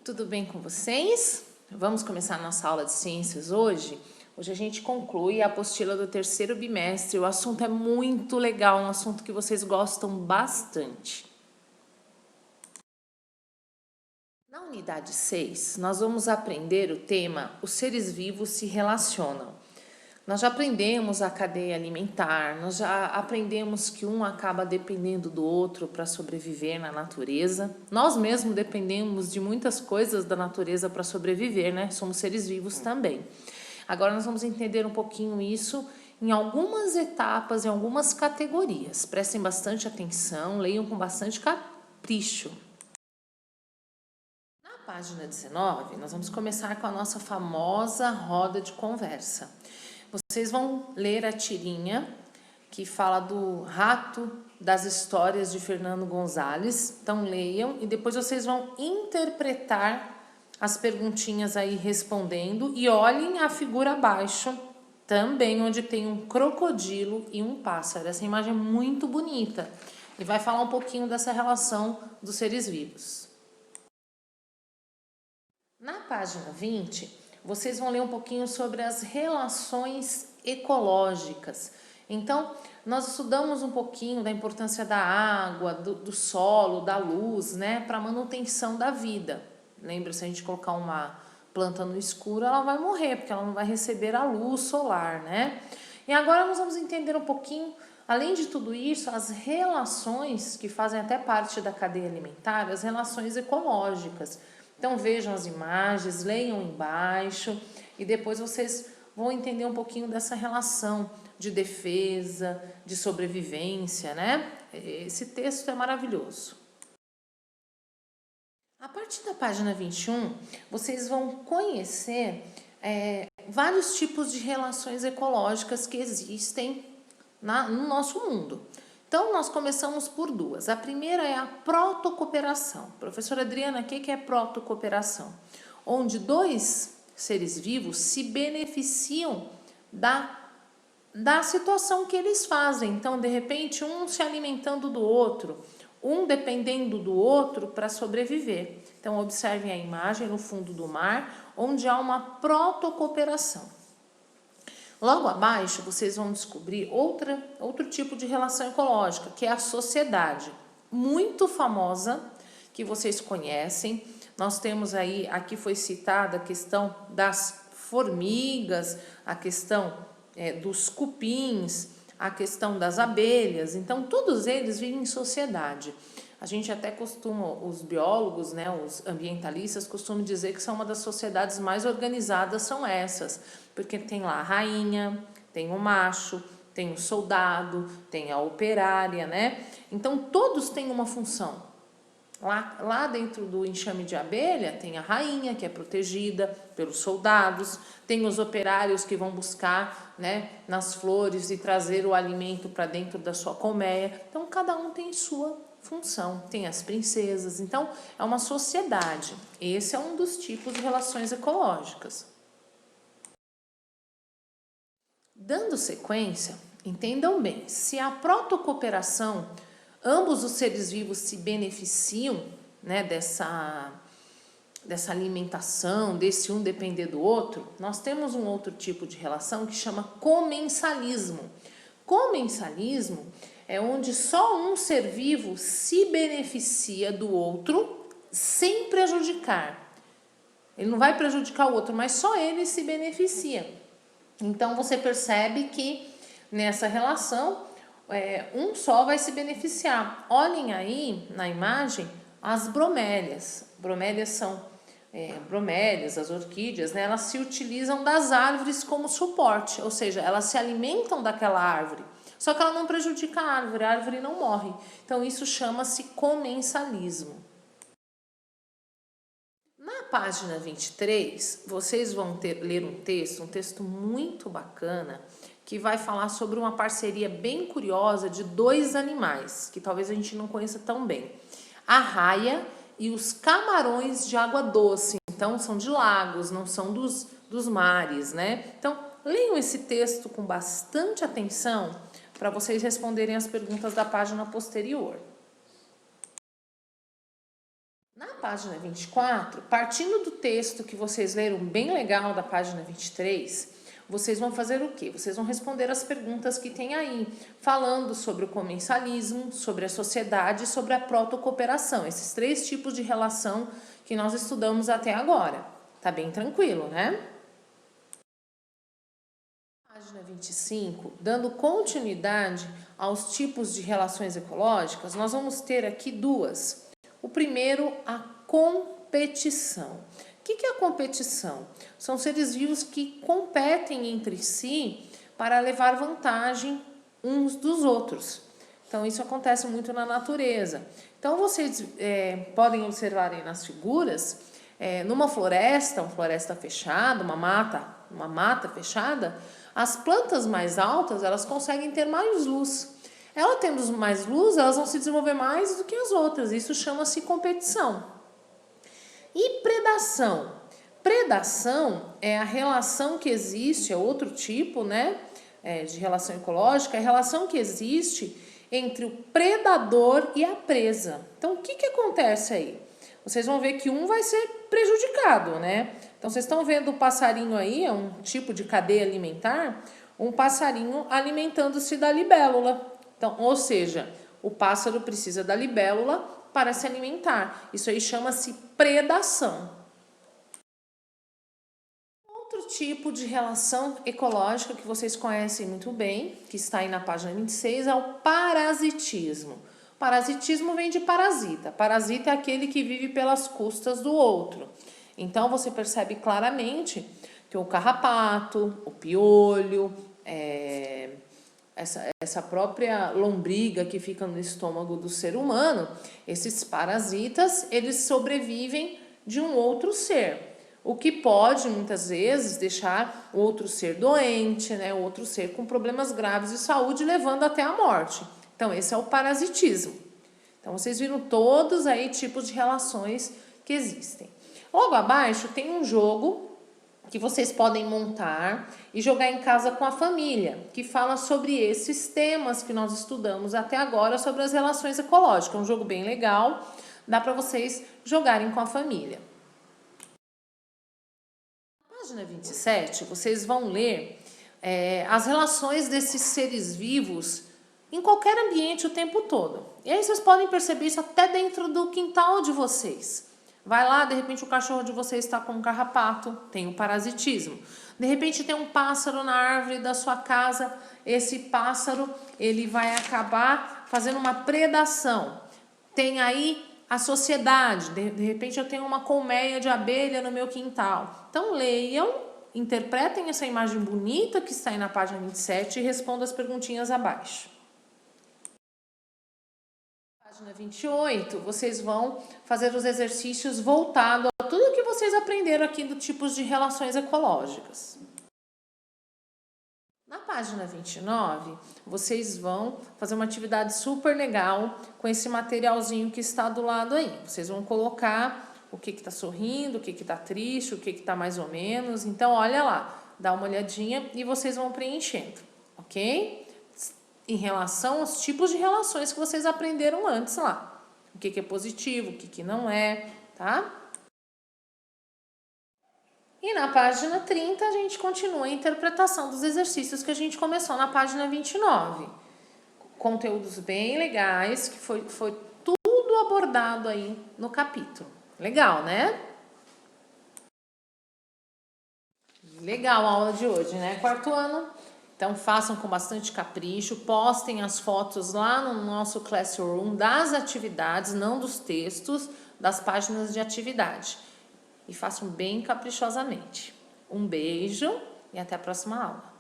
Tudo bem com vocês? Vamos começar a nossa aula de ciências hoje. Hoje a gente conclui a apostila do terceiro bimestre. O assunto é muito legal, um assunto que vocês gostam bastante. Na unidade 6, nós vamos aprender o tema Os seres vivos se relacionam. Nós já aprendemos a cadeia alimentar, nós já aprendemos que um acaba dependendo do outro para sobreviver na natureza. Nós mesmos dependemos de muitas coisas da natureza para sobreviver, né? Somos seres vivos também. Agora nós vamos entender um pouquinho isso em algumas etapas, em algumas categorias. Prestem bastante atenção, leiam com bastante capricho. Na página 19, nós vamos começar com a nossa famosa roda de conversa. Vocês vão ler a tirinha que fala do rato das histórias de Fernando Gonzalez. Então leiam e depois vocês vão interpretar as perguntinhas aí respondendo e olhem a figura abaixo também, onde tem um crocodilo e um pássaro. Essa imagem é muito bonita e vai falar um pouquinho dessa relação dos seres vivos. Na página 20, vocês vão ler um pouquinho sobre as relações ecológicas. Então, nós estudamos um pouquinho da importância da água, do solo, da luz, né, para a manutenção da vida. Lembra, se a gente colocar uma planta no escuro, ela vai morrer, porque ela não vai receber a luz solar, né? E agora nós vamos entender um pouquinho, além de tudo isso, as relações que fazem até parte da cadeia alimentar, as relações ecológicas. Então vejam as imagens, leiam embaixo e depois vocês vão entender um pouquinho dessa relação de defesa, de sobrevivência, né? Esse texto é maravilhoso. A partir da página 21, vocês vão conhecer vários tipos de relações ecológicas que existem no nosso mundo. Então, nós começamos por duas. A primeira é a protocooperação. Professora Adriana, o que é protocooperação? Onde dois seres vivos se beneficiam da situação que eles fazem. Então, de repente, um se alimentando do outro, um dependendo do outro para sobreviver. Então, observem a imagem no fundo do mar, onde há uma protocooperação. Logo abaixo, vocês vão descobrir outro tipo de relação ecológica, que é a sociedade, muito famosa, que vocês conhecem. Nós temos aí, aqui foi citada a questão das formigas, a questão dos cupins, a questão das abelhas. Então, todos eles vivem em sociedade. A gente até costuma, os biólogos, né, os ambientalistas costumam dizer que são uma das sociedades mais organizadas, são essas, porque tem lá a rainha, tem o macho, tem o soldado, tem a operária, né? Então todos têm uma função. Lá dentro do enxame de abelha tem a rainha, que é protegida pelos soldados, tem os operários que vão buscar, né, nas flores e trazer o alimento para dentro da sua colmeia. Então cada um tem sua função, tem as princesas. Então é uma sociedade. Esse é um dos tipos de relações ecológicas. Dando sequência, entendam bem, se a protocooperação, ambos os seres vivos se beneficiam, né, dessa alimentação, desse um depender do outro, nós temos um outro tipo de relação que chama comensalismo. Comensalismo é onde só um ser vivo se beneficia do outro sem prejudicar. Ele não vai prejudicar o outro, mas só ele se beneficia. Então você percebe que nessa relação um só vai se beneficiar. Olhem aí na imagem as bromélias. Bromélias são bromélias, as orquídeas, né? Elas se utilizam das árvores como suporte, ou seja, elas se alimentam daquela árvore. Só que ela não prejudica a árvore não morre. Então isso chama-se comensalismo. Na página 23, vocês vão ler um texto muito bacana, que vai falar sobre uma parceria bem curiosa de dois animais, que talvez a gente não conheça tão bem. A raia e os camarões de água doce. Então, são de lagos, não são dos mares, né? Então, leiam esse texto com bastante atenção para vocês responderem as perguntas da página posterior. Na página 24, partindo do texto que vocês leram bem legal da página 23, vocês vão fazer o quê? Vocês vão responder as perguntas que tem aí, falando sobre o comensalismo, sobre a sociedade e sobre a protocooperação, esses 3 tipos de relação que nós estudamos até agora. Tá bem tranquilo, né? Página 25, dando continuidade aos tipos de relações ecológicas, nós vamos ter aqui 2. O primeiro, a competição. O que é a competição? São seres vivos que competem entre si para levar vantagem uns dos outros. Então, isso acontece muito na natureza. Então, vocês podem observar aí nas figuras, numa floresta, uma floresta fechada, uma mata fechada, as plantas mais altas, elas conseguem ter mais luz. Ela tendo mais luz, elas vão se desenvolver mais do que as outras. Isso chama-se competição. E predação? Predação é a relação que existe, é outro tipo, né, de relação ecológica, é a relação que existe entre o predador e a presa. Então, o que acontece aí? Vocês vão ver que um vai ser prejudicado, né? Então, vocês estão vendo o passarinho aí, é um tipo de cadeia alimentar, um passarinho alimentando-se da libélula. Então, ou seja, o pássaro precisa da libélula para se alimentar. Isso aí chama-se predação. Outro tipo de relação ecológica que vocês conhecem muito bem, que está aí na página 26, é o parasitismo. Parasitismo vem de parasita. Parasita é aquele que vive pelas custas do outro. Então, você percebe claramente que o carrapato, o piolho, essa própria lombriga que fica no estômago do ser humano, esses parasitas, eles sobrevivem de um outro ser, o que pode muitas vezes deixar o outro ser doente, né, o outro ser com problemas graves de saúde, levando até a morte. Então, esse é o parasitismo. Então, vocês viram todos aí tipos de relações que existem. Logo abaixo tem um jogo que vocês podem montar e jogar em casa com a família, que fala sobre esses temas que nós estudamos até agora sobre as relações ecológicas. É um jogo bem legal, dá para vocês jogarem com a família. Na página 27, vocês vão ler as relações desses seres vivos em qualquer ambiente o tempo todo. E aí vocês podem perceber isso até dentro do quintal de vocês. Vai lá, de repente o cachorro de vocês está com um carrapato, tem o parasitismo. De repente tem um pássaro na árvore da sua casa, esse pássaro ele vai acabar fazendo uma predação. Tem aí a sociedade, de repente eu tenho uma colmeia de abelha no meu quintal. Então leiam, interpretem essa imagem bonita que está aí na página 27 e respondam as perguntinhas abaixo. Página 28, vocês vão fazer os exercícios voltados a tudo que vocês aprenderam aqui do tipos de relações ecológicas. Na página 29, vocês vão fazer uma atividade super legal com esse materialzinho que está do lado aí. Vocês vão colocar o que está sorrindo, o que está triste, o que está mais ou menos. Então, olha lá, dá uma olhadinha e vocês vão preenchendo, ok? Em relação aos tipos de relações que vocês aprenderam antes lá. O que é positivo, o que não é, tá? E na página 30, a gente continua a interpretação dos exercícios que a gente começou na página 29. Conteúdos bem legais, que foi tudo abordado aí no capítulo. Legal, né? Legal a aula de hoje, né? 4º ano. Então, façam com bastante capricho, postem as fotos lá no nosso Classroom das atividades, não dos textos, das páginas de atividade. E façam bem caprichosamente. Um beijo e até a próxima aula.